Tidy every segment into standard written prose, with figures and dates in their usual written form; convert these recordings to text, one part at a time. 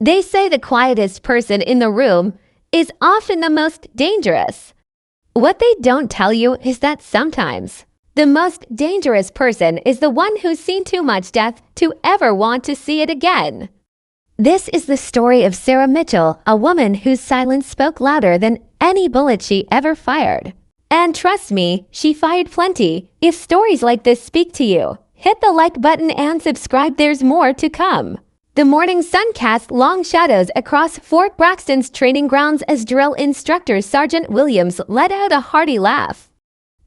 They say the quietest person in the room is often the most dangerous. What they don't tell you is that sometimes the most dangerous person is the one who's seen too much death to ever want to see it again. This is the story of Sarah Mitchell, a woman whose silence spoke louder than any bullet she ever fired. And trust me, she fired plenty. If stories like this speak to you, hit the like button and subscribe. There's more to come. The morning sun cast long shadows across Fort Braxton's training grounds as drill instructor Sergeant Williams let out a hearty laugh.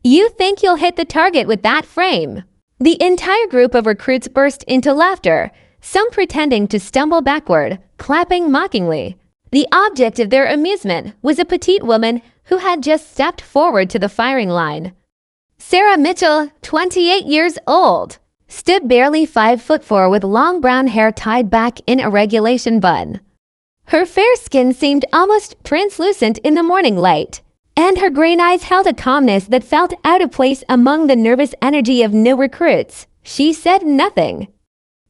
You think you'll hit the target with that frame? The entire group of recruits burst into laughter, some pretending to stumble backward, clapping mockingly. The object of their amusement was a petite woman who had just stepped forward to the firing line. Sarah Mitchell, 28 years old, stood barely 5'4" with long brown hair tied back in a regulation bun. Her fair skin seemed almost translucent in the morning light, and her green eyes held a calmness that felt out of place among the nervous energy of new recruits. She said nothing,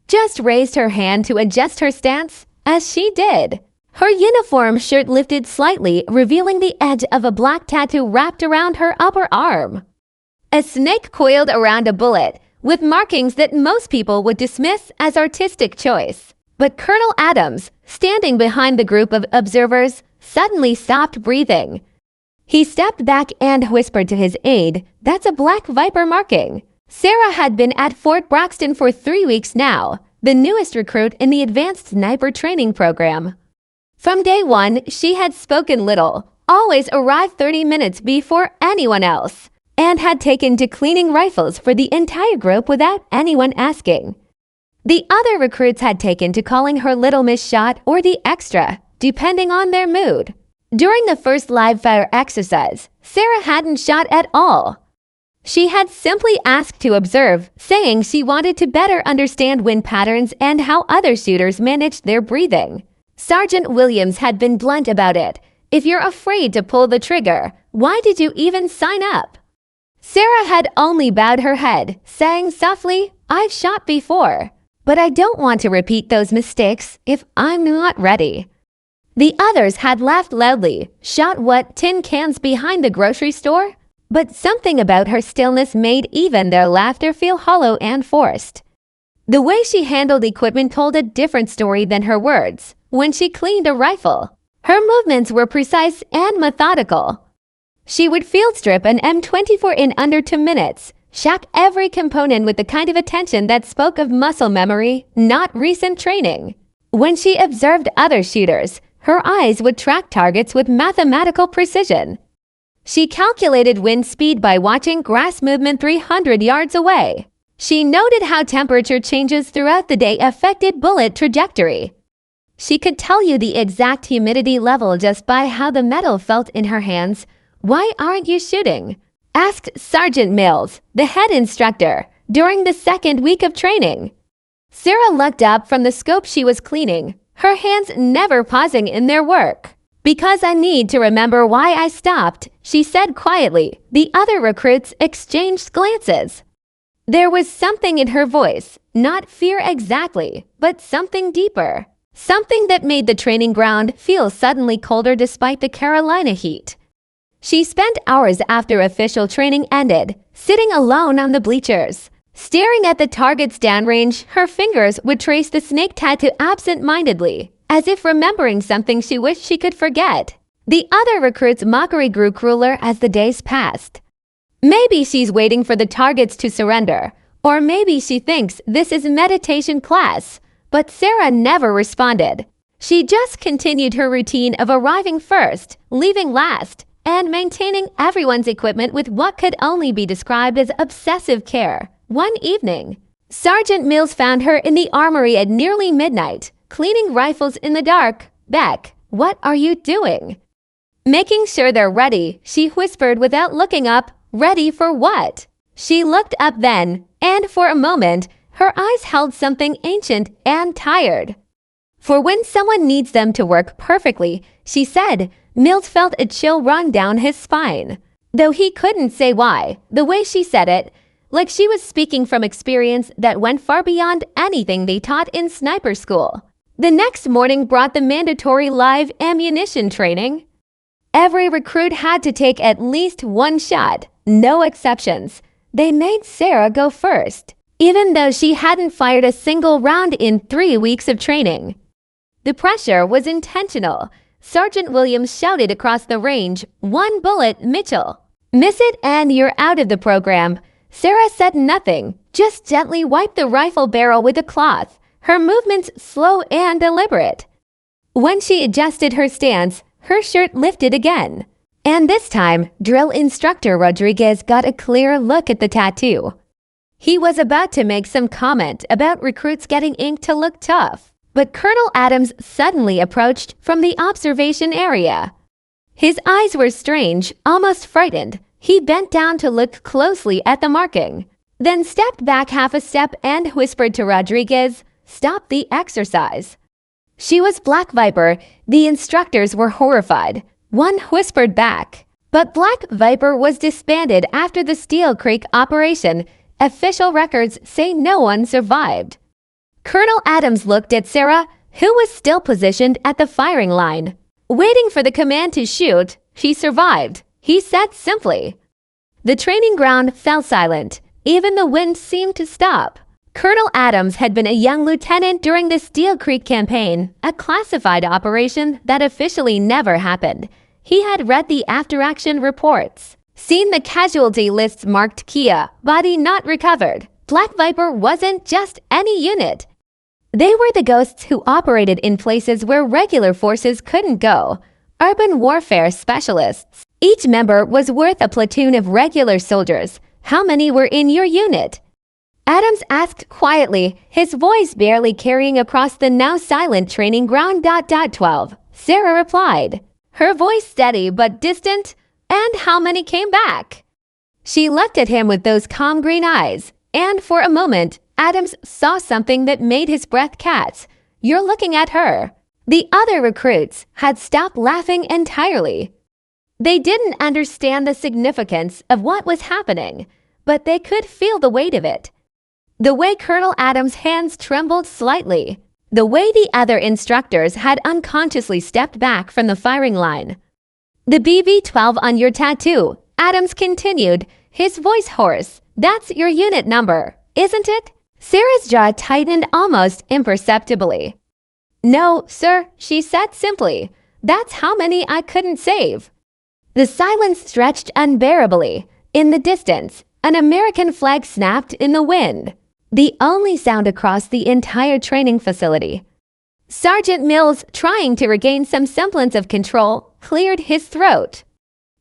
just raised her hand to adjust her stance as she did. Her uniform shirt lifted slightly, revealing the edge of a black tattoo wrapped around her upper arm. A snake coiled around a bullet, with markings that most people would dismiss as artistic choice. But Colonel Adams, standing behind the group of observers, suddenly stopped breathing. He stepped back and whispered to his aide, "That's a black viper marking." Sarah had been at Fort Braxton for 3 weeks now, the newest recruit in the advanced sniper training program. From day one, she had spoken little, always arrived 30 minutes before anyone else, and had taken to cleaning rifles for the entire group without anyone asking. The other recruits had taken to calling her Little Miss Shot or the Extra, depending on their mood. During the first live fire exercise, Sarah hadn't shot at all. She had simply asked to observe, saying she wanted to better understand wind patterns and how other shooters managed their breathing. Sergeant Williams had been blunt about it. If you're afraid to pull the trigger, why did you even sign up? Sarah had only bowed her head, saying softly, "I've shot before, but I don't want to repeat those mistakes if I'm not ready." The others had laughed loudly. Shot what, tin cans behind the grocery store? But something about her stillness made even their laughter feel hollow and forced. The way she handled equipment told a different story than her words. When she cleaned a rifle, her movements were precise and methodical. She would field strip an M24 in under 2 minutes, shack every component with the kind of attention that spoke of muscle memory, not recent training. When she observed other shooters, her eyes would track targets with mathematical precision. She calculated wind speed by watching grass movement 300 yards away. She noted how temperature changes throughout the day affected bullet trajectory. She could tell you the exact humidity level just by how the metal felt in her hands. "Why aren't you shooting?" asked Sergeant Mills, the head instructor, during the second week of training. Sarah looked up from the scope she was cleaning, her hands never pausing in their work. "Because I need to remember why I stopped," she said quietly. The other recruits exchanged glances. There was something in her voice, not fear exactly, but something deeper. Something that made the training ground feel suddenly colder despite the Carolina heat. She spent hours after official training ended, sitting alone on the bleachers. Staring at the target's downrange, her fingers would trace the snake tattoo absent-mindedly, as if remembering something she wished she could forget. The other recruits' mockery grew crueler as the days passed. Maybe she's waiting for the targets to surrender, or maybe she thinks this is meditation class, but Sarah never responded. She just continued her routine of arriving first, leaving last, and maintaining everyone's equipment with what could only be described as obsessive care. One evening, Sergeant Mills found her in the armory at nearly midnight, cleaning rifles in the dark. "Beck, what are you doing?" Making sure they're ready, she whispered without looking up. "Ready for what?" She looked up then, and for a moment, her eyes held something ancient and tired. "For when someone needs them to work perfectly," she said. Mills felt a chill run down his spine. Though he couldn't say why, the way she said it, like she was speaking from experience that went far beyond anything they taught in sniper school. The next morning brought the mandatory live ammunition training. Every recruit had to take at least one shot, no exceptions. They made Sarah go first, even though she hadn't fired a single round in 3 weeks of training. The pressure was intentional. Sergeant Williams shouted across the range, "One bullet, Mitchell. Miss it and you're out of the program." Sarah said nothing, just gently wiped the rifle barrel with a cloth, her movements slow and deliberate. When she adjusted her stance, her shirt lifted again. And this time, drill instructor Rodriguez got a clear look at the tattoo. He was about to make some comment about recruits getting ink to look tough, but Colonel Adams suddenly approached from the observation area. His eyes were strange, almost frightened. He bent down to look closely at the marking, then stepped back half a step and whispered to Rodriguez, "Stop the exercise." She was Black Viper. The instructors were horrified. One whispered back. But Black Viper was disbanded after the Steel Creek operation. Official records say no one survived. Colonel Adams looked at Sarah, who was still positioned at the firing line. Waiting for the command to shoot, she survived, he said simply. The training ground fell silent. Even the wind seemed to stop. Colonel Adams had been a young lieutenant during the Steel Creek campaign, a classified operation that officially never happened. He had read the after-action reports, seen the casualty lists marked Kia, body not recovered. Black Viper wasn't just any unit. They were the ghosts who operated in places where regular forces couldn't go. Urban warfare specialists. Each member was worth a platoon of regular soldiers. How many were in your unit? Adams asked quietly, his voice barely carrying across the now silent training ground. 12. Sarah replied, her voice steady but distant. And how many came back? She looked at him with those calm green eyes, and for a moment, Adams saw something that made his breath catch. You're looking at her. The other recruits had stopped laughing entirely. They didn't understand the significance of what was happening, but they could feel the weight of it. The way Colonel Adams' hands trembled slightly, the way the other instructors had unconsciously stepped back from the firing line. The BB-12 on your tattoo, Adams continued, his voice hoarse. That's your unit number, isn't it? Sarah's jaw tightened almost imperceptibly. No, sir, she said simply. That's how many I couldn't save. The silence stretched unbearably. In the distance, an American flag snapped in the wind, the only sound across the entire training facility. Sergeant Mills, trying to regain some semblance of control, cleared his throat.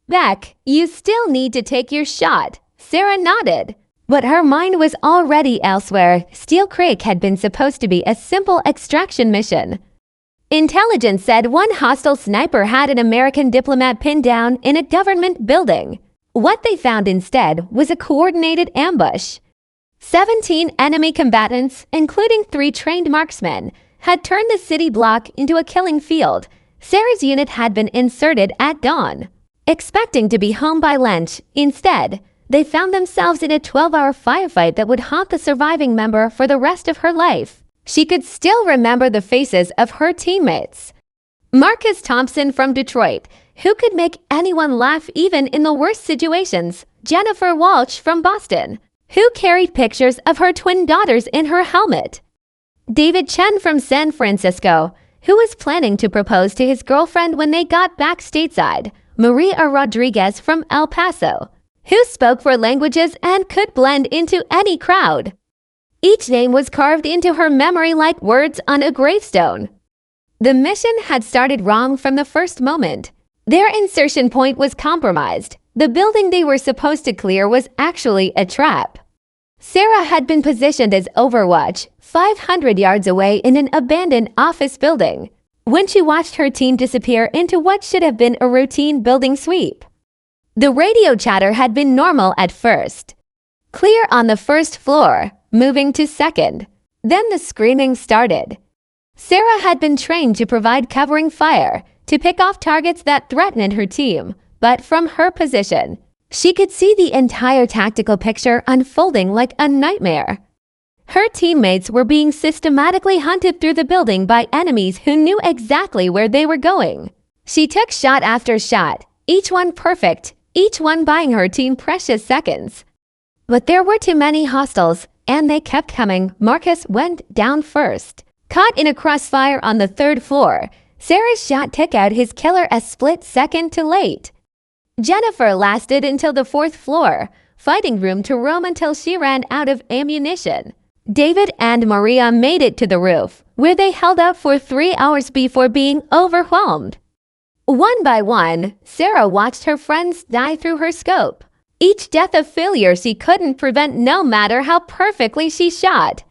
Beck, you still need to take your shot. Sarah nodded. But her mind was already elsewhere. Steel Creek had been supposed to be a simple extraction mission. Intelligence said one hostile sniper had an American diplomat pinned down in a government building. What they found instead was a coordinated ambush. 17 enemy combatants, including 3 trained marksmen, had turned the city block into a killing field. Sarah's unit had been inserted at dawn, expecting to be home by lunch. Instead, they found themselves in a 12-hour firefight that would haunt the surviving member for the rest of her life. She could still remember the faces of her teammates. Marcus Thompson from Detroit, who could make anyone laugh even in the worst situations. Jennifer Walsh from Boston, who carried pictures of her twin daughters in her helmet. David Chen from San Francisco, who was planning to propose to his girlfriend when they got back stateside. Maria Rodriguez from El Paso, who spoke 4 languages and could blend into any crowd. Each name was carved into her memory like words on a gravestone. The mission had started wrong from the first moment. Their insertion point was compromised. The building they were supposed to clear was actually a trap. Sarah had been positioned as Overwatch, 500 yards away in an abandoned office building, when she watched her team disappear into what should have been a routine building sweep. The radio chatter had been normal at first. Clear on the first floor, moving to second. Then the screaming started. Sarah had been trained to provide covering fire, to pick off targets that threatened her team, but from her position, she could see the entire tactical picture unfolding like a nightmare. Her teammates were being systematically hunted through the building by enemies who knew exactly where they were going. She took shot after shot, each one perfect, each one buying her team precious seconds. But there were too many hostiles, and they kept coming. Marcus went down first. Caught in a crossfire on the 3rd floor, Sarah's shot took out his killer a split second too late. Jennifer lasted until the 4th floor, fighting room to roam until she ran out of ammunition. David and Maria made it to the roof, where they held out for 3 hours before being overwhelmed. One by one, Sarah watched her friends die through her scope. Each death a failure she couldn't prevent no matter how perfectly she shot.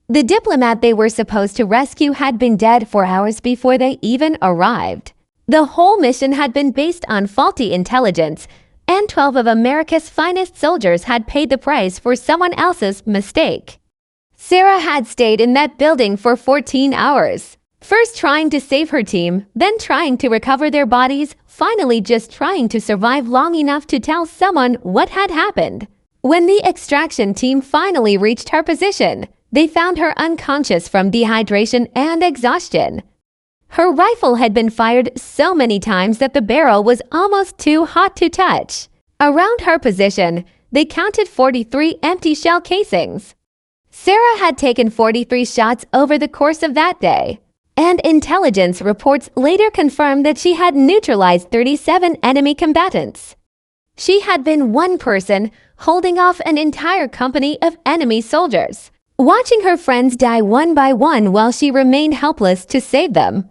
The diplomat they were supposed to rescue had been dead for hours before they even arrived. The whole mission had been based on faulty intelligence, and 12 of America's finest soldiers had paid the price for someone else's mistake. Sarah had stayed in that building for 14 hours. First trying to save her team, then trying to recover their bodies, finally just trying to survive long enough to tell someone what had happened. When the extraction team finally reached her position, they found her unconscious from dehydration and exhaustion. Her rifle had been fired so many times that the barrel was almost too hot to touch. Around her position, they counted 43 empty shell casings. Sarah had taken 43 shots over the course of that day, and intelligence reports later confirmed that she had neutralized 37 enemy combatants. She had been one person holding off an entire company of enemy soldiers, watching her friends die one by one while she remained helpless to save them.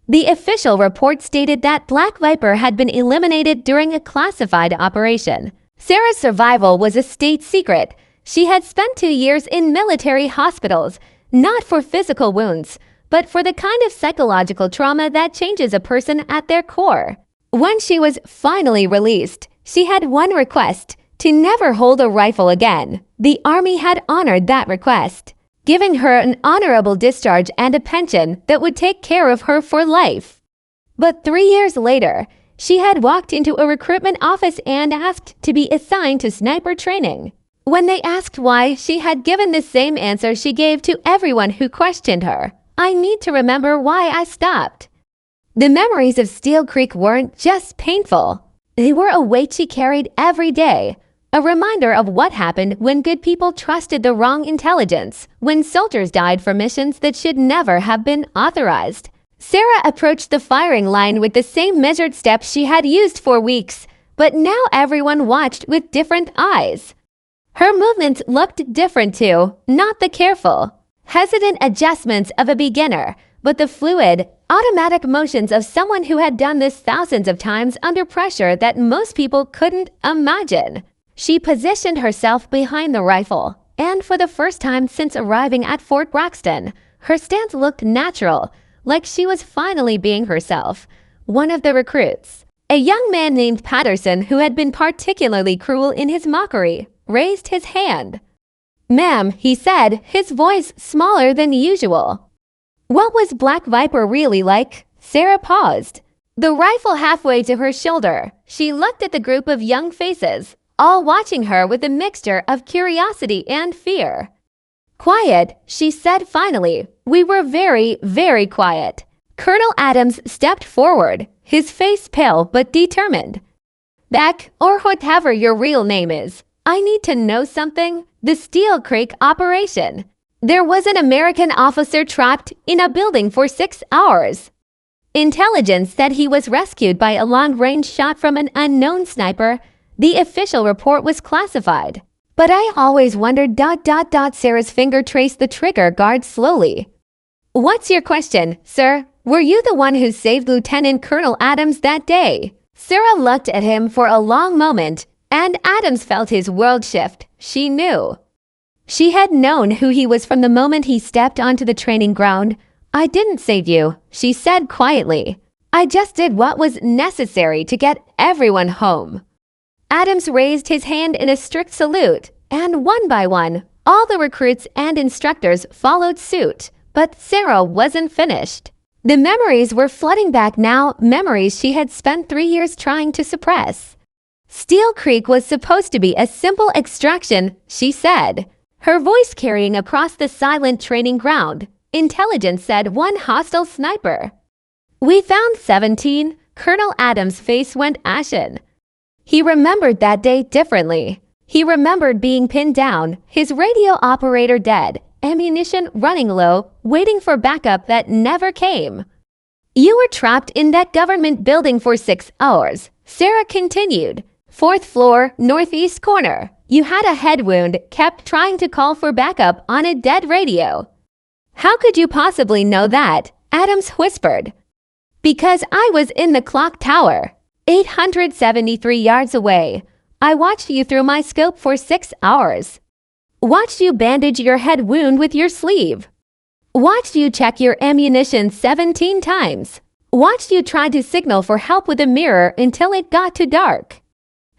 The official report stated that Black Viper had been eliminated during a classified operation. Sarah's survival was a state secret. She had spent 2 years in military hospitals, not for physical wounds, but for the kind of psychological trauma that changes a person at their core. When she was finally released, she had one request: to never hold a rifle again. The Army had honored that request, giving her an honorable discharge and a pension that would take care of her for life. But 3 years later, she had walked into a recruitment office and asked to be assigned to sniper training. When they asked why, she had given the same answer she gave to everyone who questioned her: "I need to remember why I stopped." The memories of Steel Creek weren't just painful. They were a weight she carried every day, a reminder of what happened when good people trusted the wrong intelligence, when soldiers died for missions that should never have been authorized. Sarah approached the firing line with the same measured steps she had used for weeks, but now everyone watched with different eyes. Her movements looked different too, not the careful, hesitant adjustments of a beginner, but the fluid, automatic motions of someone who had done this thousands of times under pressure that most people couldn't imagine. She positioned herself behind the rifle, and for the first time since arriving at Fort Braxton, her stance looked natural, like she was finally being herself. One of the recruits, a young man named Patterson who had been particularly cruel in his mockery, raised his hand. "Ma'am," he said, his voice smaller than usual. What was Black Viper really like? Sarah paused, the rifle halfway to her shoulder. She looked at the group of young faces, all watching her with a mixture of curiosity and fear. "Quiet," she said finally. "We were very, very quiet." Colonel Adams stepped forward, his face pale but determined. "Beck, or whatever your real name is, I need to know something. The Steel Creek operation. There was an American officer trapped in a building for 6 hours. Intelligence said he was rescued by a long-range shot from an unknown sniper. The official report was classified. But I always wondered... Sarah's finger traced the trigger guard slowly. "What's your question, sir? Were you the one who saved Lieutenant Colonel Adams that day?" Sarah looked at him for a long moment, and Adams felt his world shift. She knew. She had known who he was from the moment he stepped onto the training ground. "I didn't save you," she said quietly. "I just did what was necessary to get everyone home." Adams raised his hand in a strict salute, and one by one, all the recruits and instructors followed suit. But Sarah wasn't finished. The memories were flooding back now, memories she had spent 3 years trying to suppress. Steel Creek was supposed to be a simple extraction, she said. her voice carrying across the silent training ground. Intelligence said one hostile sniper. "We found 17. Colonel Adams' face went ashen. He remembered that day differently. He remembered being pinned down, his radio operator dead, ammunition running low, waiting for backup that never came. You were trapped in that government building for 6 hours, Sarah continued. 4th floor, northeast corner. You had a head wound, kept trying to call for backup on a dead radio." "How could you possibly know that?" Adams whispered. "Because I was in the clock tower, 873 yards away. I watched you through my scope for 6 hours. Watched you bandage your head wound with your sleeve. Watched you check your ammunition 17 times. Watched you try to signal for help with a mirror until it got too dark."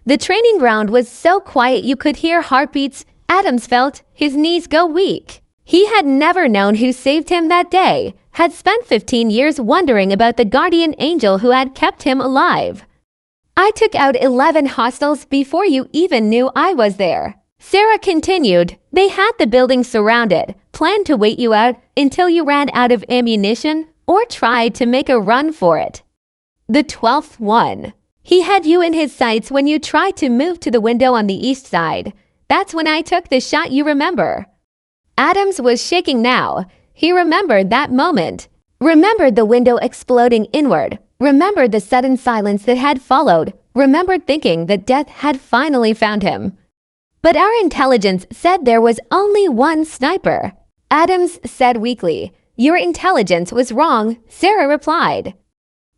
The training ground was so quiet you could hear heartbeats. Adams felt his knees go weak. He had never known who saved him that day, had spent 15 years wondering about the guardian angel who had kept him alive. "I took out 11 hostiles before you even knew I was there," Sarah continued. "They had the building surrounded, planned to wait you out until you ran out of ammunition or tried to make a run for it. The 12th one. He had you in his sights when you tried to move to the window on the east side. That's when I took the shot, you remember." Adams was shaking now. He remembered that moment. Remembered the window exploding inward. Remembered the sudden silence that had followed. Remembered thinking that death had finally found him. "But our intelligence said there was only one sniper," Adams said weakly. "Your intelligence was wrong," Sarah replied.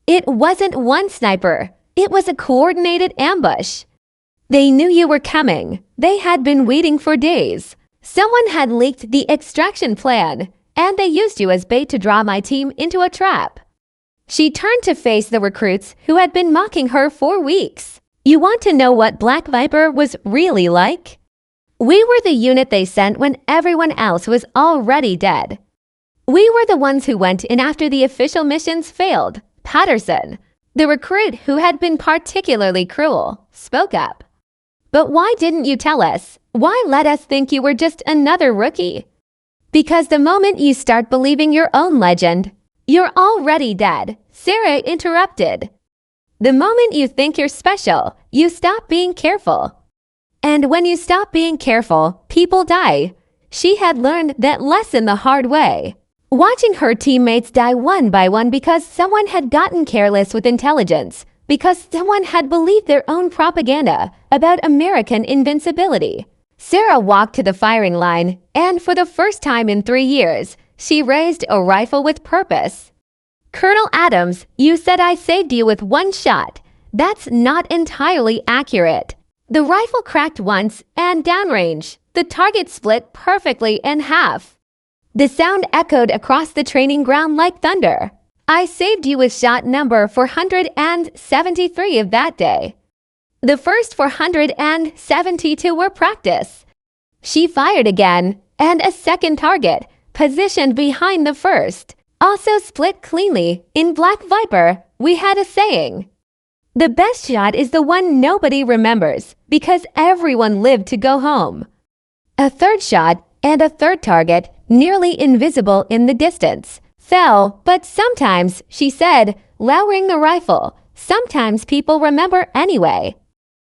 "It wasn't one sniper. It was a coordinated ambush. They knew you were coming. They had been waiting for days. Someone had leaked the extraction plan, and they used you as bait to draw my team into a trap." She turned to face the recruits who had been mocking her for weeks. "You want to know what Black Viper was really like? We were the unit they sent when everyone else was already dead. We were the ones who went in after the official missions failed." Patterson, the recruit who had been particularly cruel, spoke up. "But why didn't you tell us? Why let us think you were just another rookie?" "Because the moment you start believing your own legend, you're already dead," Sarah interrupted. "The moment you think you're special, you stop being careful. And when you stop being careful, people die." She had learned that lesson the hard way. Watching her teammates die one by one because someone had gotten careless with intelligence, because someone had believed their own propaganda about American invincibility. Sarah walked to the firing line, and for the first time in 3 years, she raised a rifle with purpose. "Colonel Adams, you said I saved you with one shot. That's not entirely accurate." The rifle cracked once, and downrange, the target split perfectly in half. The sound echoed across the training ground like thunder. "I saved you with shot number 473 of that day. The first 472 were practice." She fired again, and a second target, positioned behind the first, also split cleanly. In Black Viper, we had a saying: "The best shot is the one nobody remembers, because everyone lived to go home." A third shot, and a third target, nearly invisible in the distance, fell. "But sometimes," she said, lowering the rifle, "sometimes people remember anyway.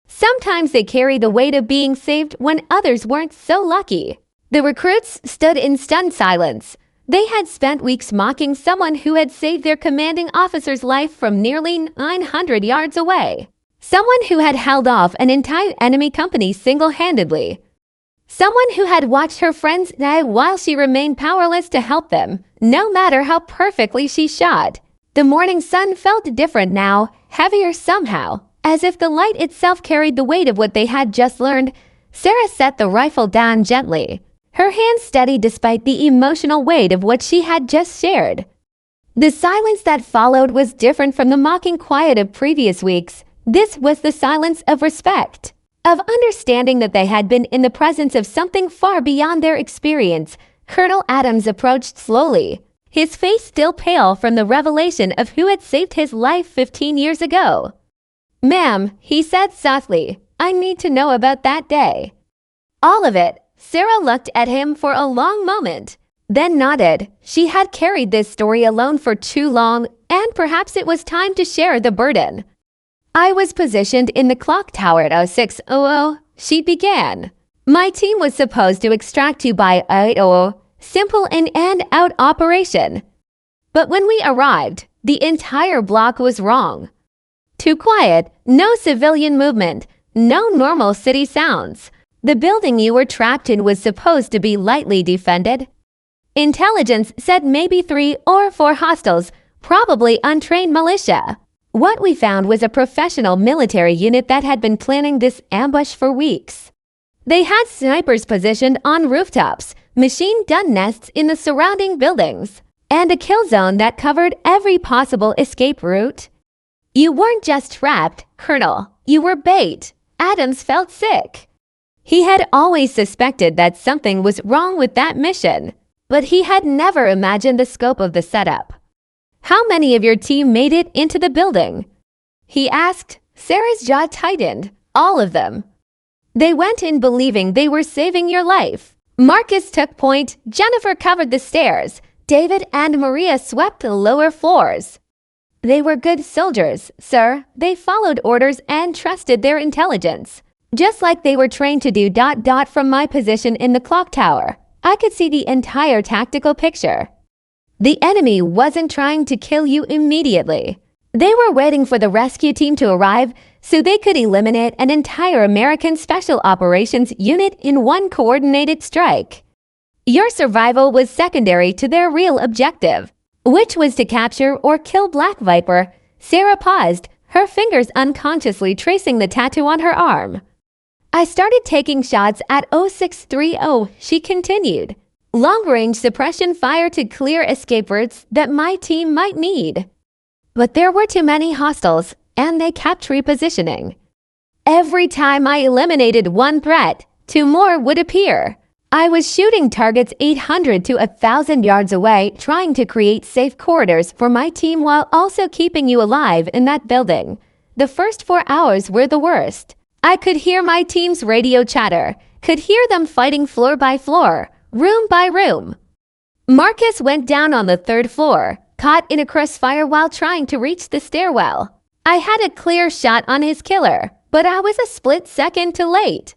Sometimes they carry the weight of being saved when others weren't so lucky." The recruits stood in stunned silence. They had spent weeks mocking someone who had saved their commanding officer's life from nearly 900 yards away. Someone who had held off an entire enemy company single-handedly. Someone who had watched her friends die while she remained powerless to help them, no matter how perfectly she shot. The morning sun felt different now, heavier somehow, as if the light itself carried the weight of what they had just learned. Sarah set the rifle down gently, her hands steady despite the emotional weight of what she had just shared. The silence that followed was different from the mocking quiet of previous weeks. This was the silence of respect, of understanding that they had been in the presence of something far beyond their experience. Colonel Adams approached slowly, his face still pale from the revelation of who had saved his life 15 years ago. "Ma'am," he said softly, "I need to know about that day." "All of it," Sarah looked at him for a long moment, then nodded. She had carried this story alone for too long, and perhaps it was time to share the burden. I was positioned in the clock tower at 0600, she began. My team was supposed to extract you by 80, simple in and out operation. But when we arrived, the entire block was wrong. Too quiet, no civilian movement, no normal city sounds. The building you were trapped in was supposed to be lightly defended. Intelligence said maybe 3 or 4 hostiles, probably untrained militia. What we found was a professional military unit that had been planning this ambush for weeks. They had snipers positioned on rooftops, machine gun nests in the surrounding buildings, and a kill zone that covered every possible escape route. You weren't just trapped, Colonel. You were bait. Adams felt sick. He had always suspected that something was wrong with that mission, but he had never imagined the scope of the setup. How many of your team made it into the building? He asked. Sarah's jaw tightened. All of them. They went in believing they were saving your life. Marcus took point, Jennifer covered the stairs, David and Maria swept the lower floors. They were good soldiers, sir. They followed orders and trusted their intelligence. Just like they were trained to do ... from my position in the clock tower. I could see the entire tactical picture. The enemy wasn't trying to kill you immediately. They were waiting for the rescue team to arrive so they could eliminate an entire American Special Operations unit in one coordinated strike. Your survival was secondary to their real objective, which was to capture or kill Black Viper. Sarah paused, her fingers unconsciously tracing the tattoo on her arm. I started taking shots at 0630, she continued. Long-range suppression fire to clear escape routes that my team might need. But there were too many hostiles, and they kept repositioning. Every time I eliminated one threat, 2 more would appear. I was shooting targets 800 to 1,000 yards away, trying to create safe corridors for my team while also keeping you alive in that building. The first 4 hours were the worst. I could hear my team's radio chatter, could hear them fighting floor by floor, room by room. Marcus went down on the 3rd floor, caught in a crossfire while trying to reach the stairwell. I had a clear shot on his killer, but I was a split second too late.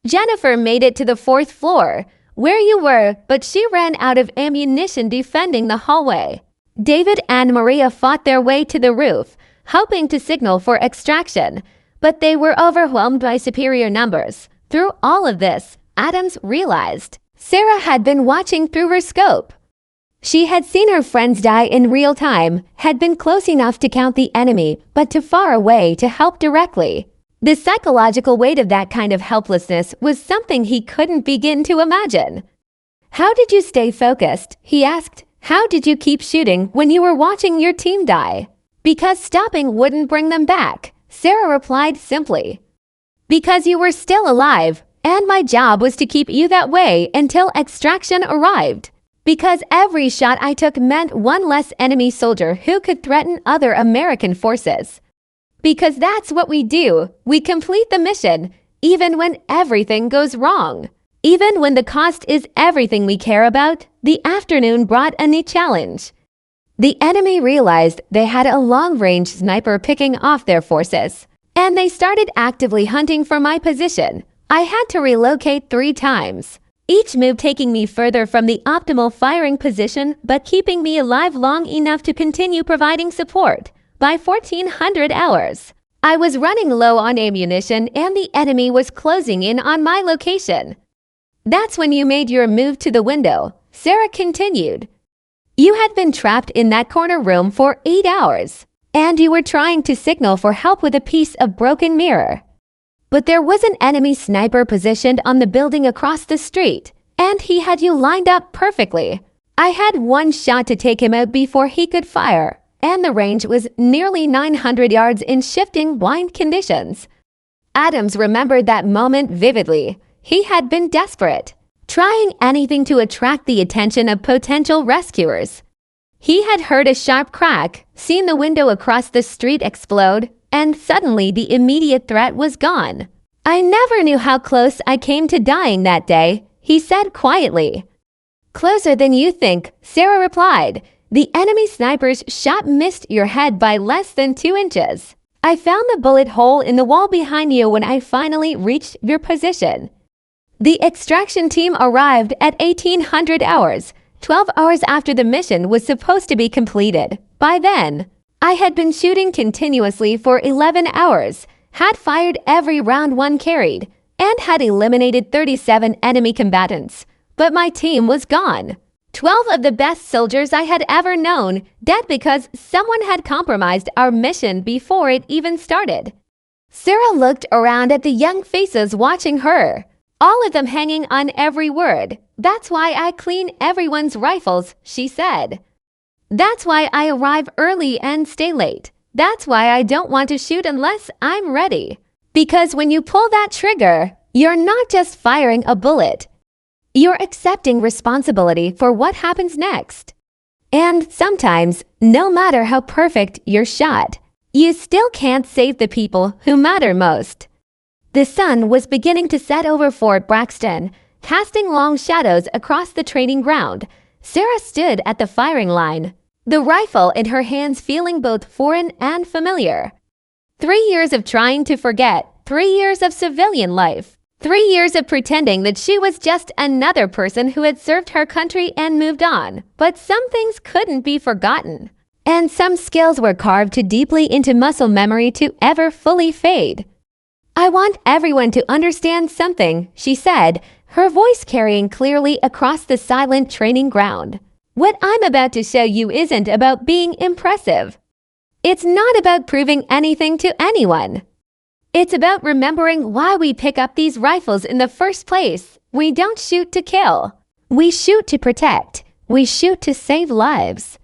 Jennifer made it to the 4th floor, where you were, but she ran out of ammunition defending the hallway. David and Maria fought their way to the roof, hoping to signal for extraction, but they were overwhelmed by superior numbers. Through all of this, Adams realized Sarah had been watching through her scope. She had seen her friends die in real time, had been close enough to count the enemy, but too far away to help directly. The psychological weight of that kind of helplessness was something he couldn't begin to imagine. How did you stay focused? He asked. How did you keep shooting when you were watching your team die? Because stopping wouldn't bring them back, Sarah replied simply. Because you were still alive, and my job was to keep you that way until extraction arrived. Because every shot I took meant one less enemy soldier who could threaten other American forces. Because that's what we do. We complete the mission, even when everything goes wrong. Even when the cost is everything we care about, the afternoon brought a new challenge. The enemy realized they had a long-range sniper picking off their forces, and they started actively hunting for my position. I had to relocate 3 times. Each move taking me further from the optimal firing position but keeping me alive long enough to continue providing support. By 1400 hours, I was running low on ammunition and the enemy was closing in on my location. That's when you made your move to the window, Sarah continued. You had been trapped in that corner room for 8 hours, and you were trying to signal for help with a piece of broken mirror. But there was an enemy sniper positioned on the building across the street, and he had you lined up perfectly. I had 1 shot to take him out before he could fire, and the range was nearly 900 yards in shifting wind conditions. Adams remembered that moment vividly. He had been desperate, trying anything to attract the attention of potential rescuers. He had heard a sharp crack, seen the window across the street explode, and suddenly the immediate threat was gone. I never knew how close I came to dying that day, he said quietly. Closer than you think, Sarah replied. The enemy sniper's shot missed your head by less than 2 inches. I found the bullet hole in the wall behind you when I finally reached your position. The extraction team arrived at 1800 hours, 12 hours after the mission was supposed to be completed. By then, I had been shooting continuously for 11 hours, had fired every round one carried, and had eliminated 37 enemy combatants. But my team was gone. 12 of the best soldiers I had ever known, dead because someone had compromised our mission before it even started. Sarah looked around at the young faces watching her, all of them hanging on every word. That's why I clean everyone's rifles, she said. That's why I arrive early and stay late. That's why I don't want to shoot unless I'm ready. Because when you pull that trigger, you're not just firing a bullet. You're accepting responsibility for what happens next. And sometimes, no matter how perfect your shot, you still can't save the people who matter most. The sun was beginning to set over Fort Braxton, casting long shadows across the training ground. Sarah stood at the firing line, the rifle in her hands feeling both foreign and familiar. 3 years of trying to forget, 3 years of civilian life, 3 years of pretending that she was just another person who had served her country and moved on. But some things couldn't be forgotten. And some skills were carved too deeply into muscle memory to ever fully fade. I want everyone to understand something, she said, her voice carrying clearly across the silent training ground. What I'm about to show you isn't about being impressive. It's not about proving anything to anyone. It's about remembering why we pick up these rifles in the first place. We don't shoot to kill. We shoot to protect. We shoot to save lives.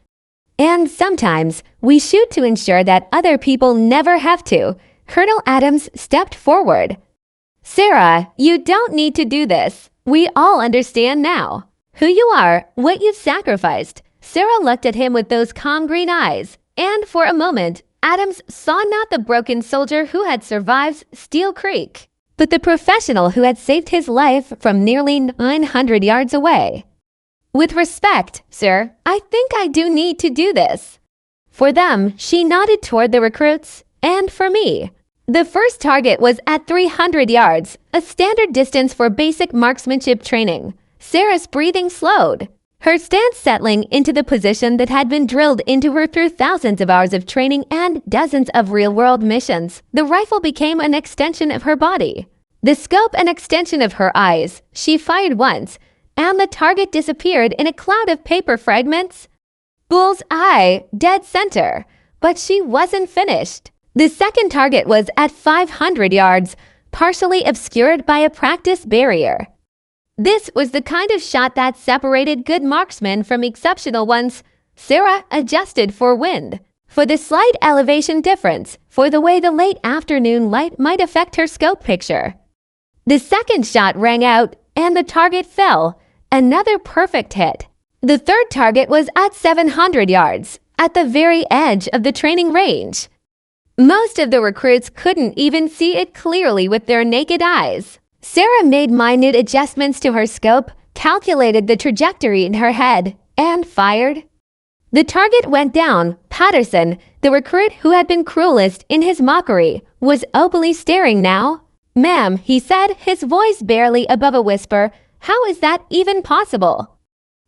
And sometimes, we shoot to ensure that other people never have to. Colonel Adams stepped forward. Sarah, you don't need to do this. We all understand now. Who you are, what you've sacrificed. Sarah looked at him with those calm green eyes, and for a moment, Adams saw not the broken soldier who had survived Steel Creek, but the professional who had saved his life from nearly 900 yards away. With respect, sir, I think I do need to do this. For them, she nodded toward the recruits, and for me. The first target was at 300 yards, a standard distance for basic marksmanship training. Sarah's breathing slowed, her stance settling into the position that had been drilled into her through thousands of hours of training and dozens of real-world missions. The rifle became an extension of her body. The scope an extension of her eyes. She fired once, and the target disappeared in a cloud of paper fragments. Bull's eye, dead center. But she wasn't finished. The second target was at 500 yards, partially obscured by a practice barrier. This was the kind of shot that separated good marksmen from exceptional ones. Sarah adjusted for wind, for the slight elevation difference, for the way the late afternoon light might affect her scope picture. The second shot rang out, and the target fell. Another perfect hit. The third target was at 700 yards, at the very edge of the training range. Most of the recruits couldn't even see it clearly with their naked eyes. Sarah made minute adjustments to her scope, calculated the trajectory in her head, and fired. The target went down. Patterson, the recruit who had been cruelest in his mockery, was openly staring now. Ma'am, he said, his voice barely above a whisper, how is that even possible?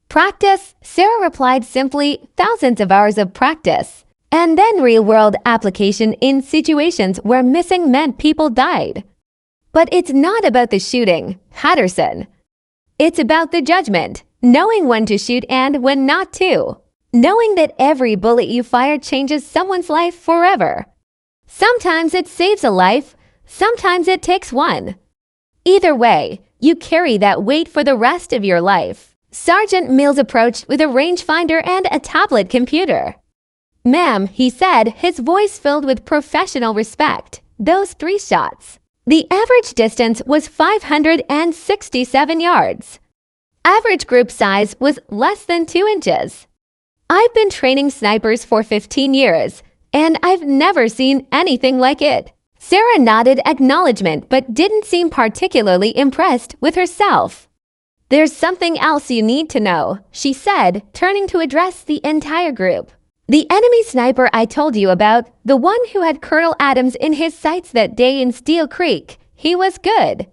Practice, Sarah replied simply, thousands of hours of practice. And then real-world application in situations where missing meant people died. But it's not about the shooting, Patterson. It's about the judgment, knowing when to shoot and when not to. Knowing that every bullet you fire changes someone's life forever. Sometimes it saves a life, sometimes it takes one. Either way, you carry that weight for the rest of your life. Sergeant Mills approached with a rangefinder and a tablet computer. Ma'am, he said, his voice filled with professional respect. Those 3 shots. The average distance was 567 yards. Average group size was less than 2 inches. I've been training snipers for 15 years, and I've never seen anything like it. Sarah nodded acknowledgement but didn't seem particularly impressed with herself. There's something else you need to know, she said, turning to address the entire group. The enemy sniper I told you about, the one who had Colonel Adams in his sights that day in Steel Creek, he was good.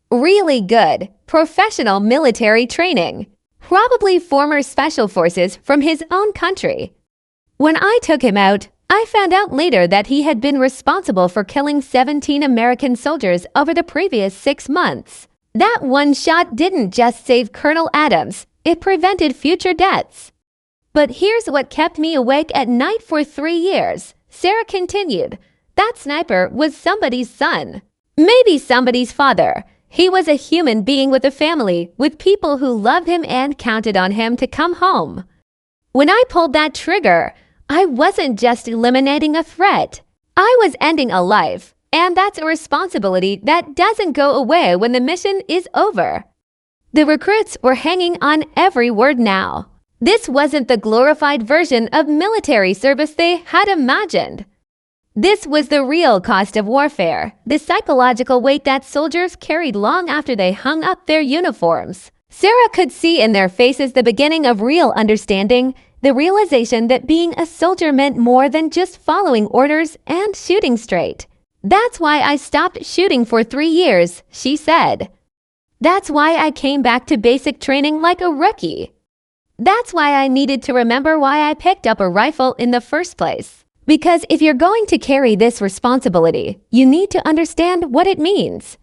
Really good. Professional military training. Probably former special forces from his own country. When I took him out, I found out later that he had been responsible for killing 17 American soldiers over the previous 6 months. That one shot didn't just save Colonel Adams, it prevented future deaths. But here's what kept me awake at night for 3 years, Sarah continued. That sniper was somebody's son. Maybe somebody's father. He was a human being with a family, with people who loved him and counted on him to come home. When I pulled that trigger, I wasn't just eliminating a threat. I was ending a life, and that's a responsibility that doesn't go away when the mission is over. The recruits were hanging on every word now. This wasn't the glorified version of military service they had imagined. This was the real cost of warfare, the psychological weight that soldiers carried long after they hung up their uniforms. Sarah could see in their faces the beginning of real understanding, the realization that being a soldier meant more than just following orders and shooting straight. That's why I stopped shooting for 3 years, she said. That's why I came back to basic training like a rookie. That's why I needed to remember why I picked up a rifle in the first place. Because if you're going to carry this responsibility, you need to understand what it means.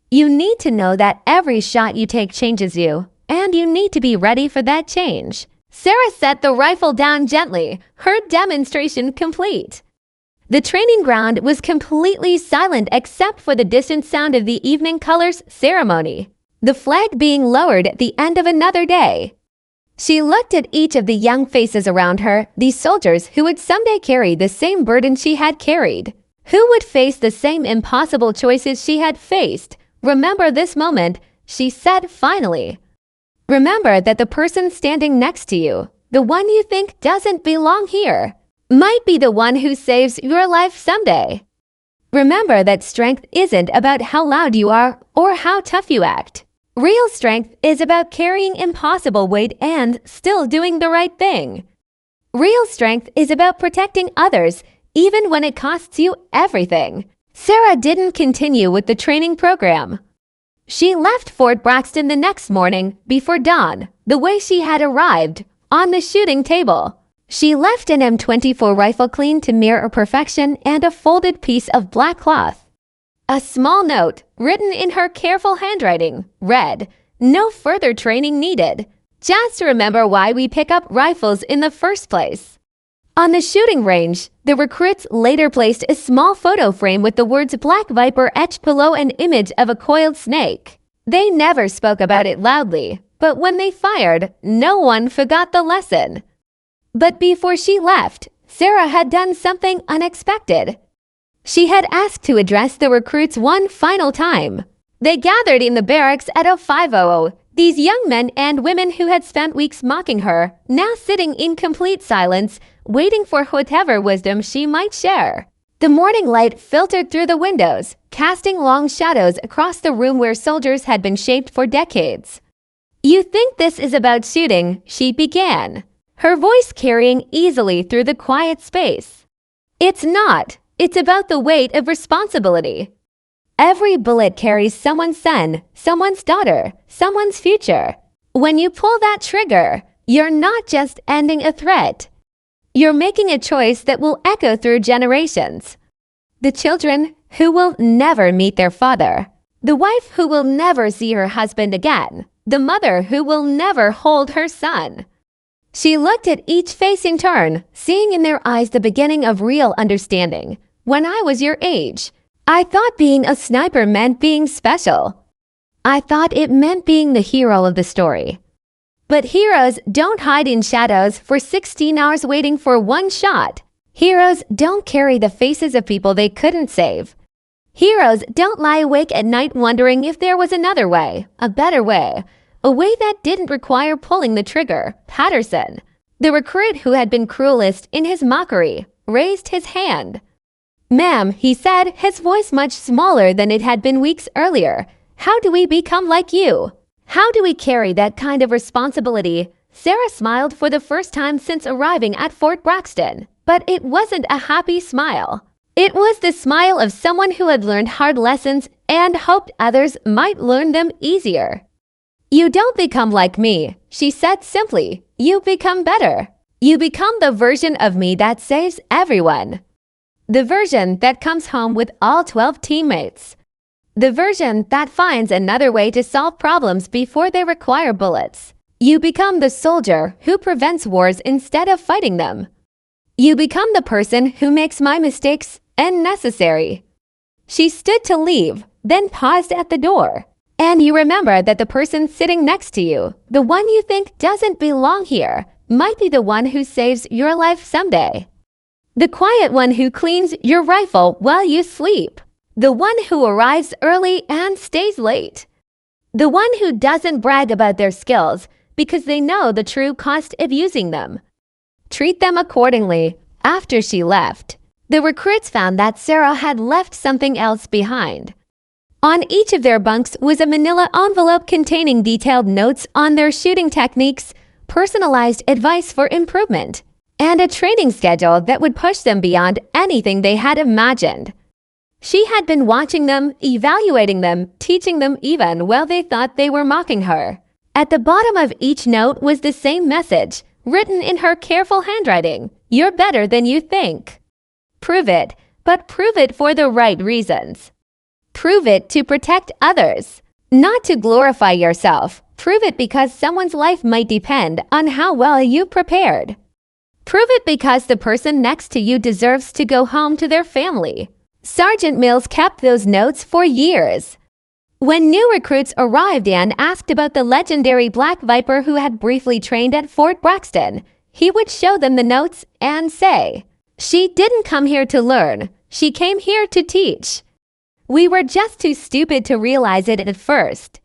You need to know that every shot you take changes you, and you need to be ready for that change. Sarah set the rifle down gently, her demonstration complete. The training ground was completely silent except for the distant sound of the evening colors ceremony, the flag being lowered at the end of another day. She looked at each of the young faces around her, these soldiers who would someday carry the same burden she had carried, who would face the same impossible choices she had faced. Remember this moment, she said finally. Remember that the person standing next to you, the one you think doesn't belong here, might be the one who saves your life someday. Remember that strength isn't about how loud you are or how tough you act. Real strength is about carrying impossible weight and still doing the right thing. Real strength is about protecting others, even when it costs you everything. Sarah didn't continue with the training program. She left Fort Braxton the next morning before dawn, the way she had arrived, on the shooting table. She left an M24 rifle clean to mirror perfection and a folded piece of black cloth. A small note, written in her careful handwriting, read, "No further training needed. Just remember why we pick up rifles in the first place." On the shooting range, the recruits later placed a small photo frame with the words Black Viper etched below an image of a coiled snake. They never spoke about it loudly, but when they fired, no one forgot the lesson. But before she left, Sarah had done something unexpected. She had asked to address the recruits one final time. They gathered in the barracks at 05:00, these young men and women who had spent weeks mocking her, now sitting in complete silence, waiting for whatever wisdom she might share. The morning light filtered through the windows, casting long shadows across the room where soldiers had been shaped for decades. "You think this is about shooting," she began, her voice carrying easily through the quiet space. "It's not. It's about the weight of responsibility. Every bullet carries someone's son, someone's daughter, someone's future. When you pull that trigger, you're not just ending a threat. You're making a choice that will echo through generations. The children who will never meet their father. The wife who will never see her husband again. The mother who will never hold her son." She looked at each face in turn, seeing in their eyes the beginning of real understanding. "When I was your age, I thought being a sniper meant being special. I thought it meant being the hero of the story. But heroes don't hide in shadows for 16 hours waiting for one shot. Heroes don't carry the faces of people they couldn't save. Heroes don't lie awake at night wondering if there was another way, a better way, a way that didn't require pulling the trigger." Patterson, the recruit who had been cruelest in his mockery, raised his hand. "Ma'am," he said, his voice much smaller than it had been weeks earlier, "how do we become like you? How do we carry that kind of responsibility? Sarah smiled for the first time since arriving at Fort Braxton, but it wasn't a happy smile. It was the smile of someone who had learned hard lessons and hoped others might learn them easier. You don't become like me, she said simply. You become better. You become the version of me that saves everyone. The version that comes home with all 12 teammates. The version that finds another way to solve problems before they require bullets. You become the soldier who prevents wars instead of fighting them. You become the person who makes my mistakes unnecessary. She stood to leave, then paused at the door. And you remember that the person sitting next to you, the one you think doesn't belong here, might be the one who saves your life someday. The quiet one who cleans your rifle while you sleep. The one who arrives early and stays late. The one who doesn't brag about their skills because they know the true cost of using them. Treat them accordingly. After she left, the recruits found that Sarah had left something else behind. On each of their bunks was a manila envelope containing detailed notes on their shooting techniques, personalized advice for improvement, and a training schedule that would push them beyond anything they had imagined. She had been watching them, evaluating them, teaching them even while they thought they were mocking her. At the bottom of each note was the same message, written in her careful handwriting. You're better than you think. Prove it, but prove it for the right reasons. Prove it to protect others, not to glorify yourself. Prove it because someone's life might depend on how well you prepared. Prove it because the person next to you deserves to go home to their family. Sergeant Mills kept those notes for years. When new recruits arrived and asked about the legendary Black Viper who had briefly trained at Fort Braxton, he would show them the notes and say, "She didn't come here to learn. She came here to teach." We were just too stupid to realize it at first.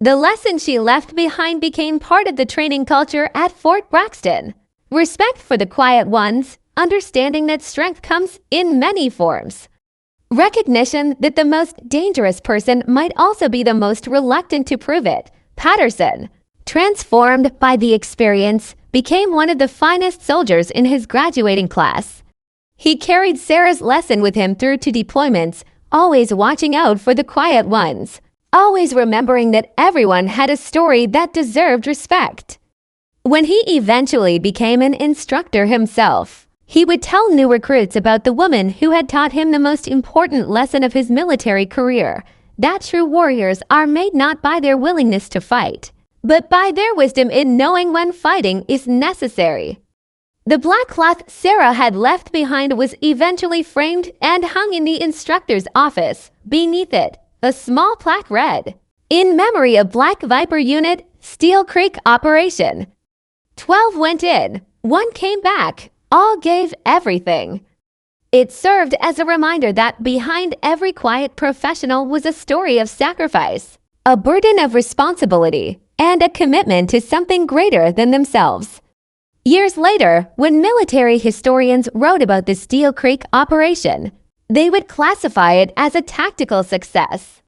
The lesson she left behind became part of the training culture at Fort Braxton. Respect for the quiet ones, understanding that strength comes in many forms. Recognition that the most dangerous person might also be the most reluctant to prove it. Patterson, transformed by the experience, became one of the finest soldiers in his graduating class. He carried Sarah's lesson with him through to deployments, always watching out for the quiet ones, always remembering that everyone had a story that deserved respect. When he eventually became an instructor himself, he would tell new recruits about the woman who had taught him the most important lesson of his military career, that true warriors are made not by their willingness to fight, but by their wisdom in knowing when fighting is necessary. The black cloth Sarah had left behind was eventually framed and hung in the instructor's office. Beneath it, a small plaque read, "In memory of Black Viper Unit, Steel Creek Operation." 12 went in, 1 came back. All gave everything. It served as a reminder that behind every quiet professional was a story of sacrifice, a burden of responsibility, and a commitment to something greater than themselves. Years later, when military historians wrote about the Steel Creek operation, they would classify it as a tactical success.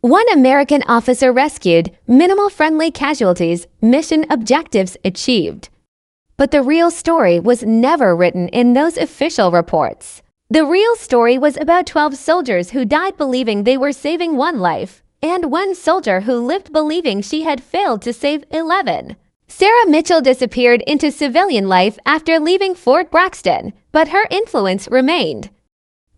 One American officer rescued, minimal friendly casualties, mission objectives achieved. But the real story was never written in those official reports. The real story was about 12 soldiers who died believing they were saving one life, and one soldier who lived believing she had failed to save 11. Sarah Mitchell disappeared into civilian life after leaving Fort Braxton, but her influence remained.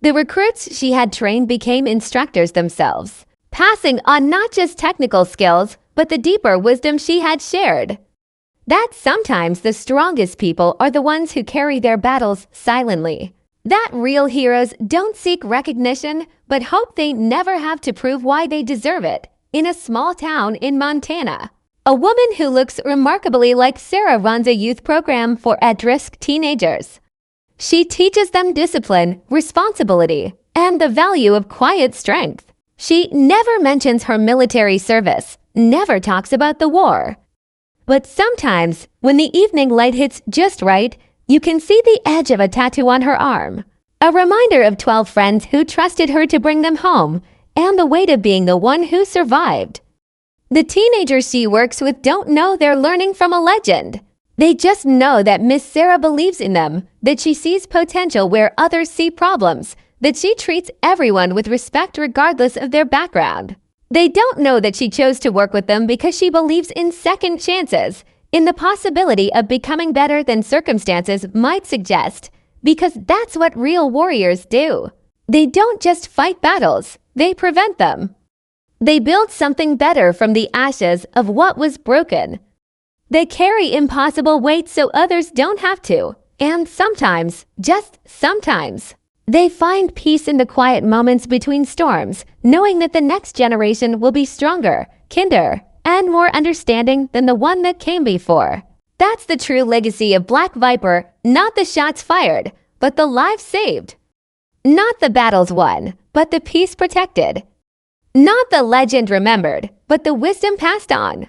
The recruits she had trained became instructors themselves, passing on not just technical skills, but the deeper wisdom she had shared. That sometimes the strongest people are the ones who carry their battles silently. That real heroes don't seek recognition, but hope they never have to prove why they deserve it. In a small town in Montana, a woman who looks remarkably like Sarah runs a youth program for at-risk teenagers. She teaches them discipline, responsibility, and the value of quiet strength. She never mentions her military service, never talks about the war. But sometimes, when the evening light hits just right, you can see the edge of a tattoo on her arm. A reminder of 12 friends who trusted her to bring them home, and the weight of being the one who survived. The teenagers she works with don't know they're learning from a legend. They just know that Miss Sarah believes in them, that she sees potential where others see problems, that she treats everyone with respect regardless of their background. They don't know that she chose to work with them because she believes in second chances, in the possibility of becoming better than circumstances might suggest, because that's what real warriors do. They don't just fight battles, they prevent them. They build something better from the ashes of what was broken. They carry impossible weight so others don't have to. And sometimes, just sometimes, they find peace in the quiet moments between storms, knowing that the next generation will be stronger, kinder, and more understanding than the one that came before. That's the true legacy of Black Viper, not the shots fired, but the lives saved. Not the battles won, but the peace protected. Not the legend remembered, but the wisdom passed on.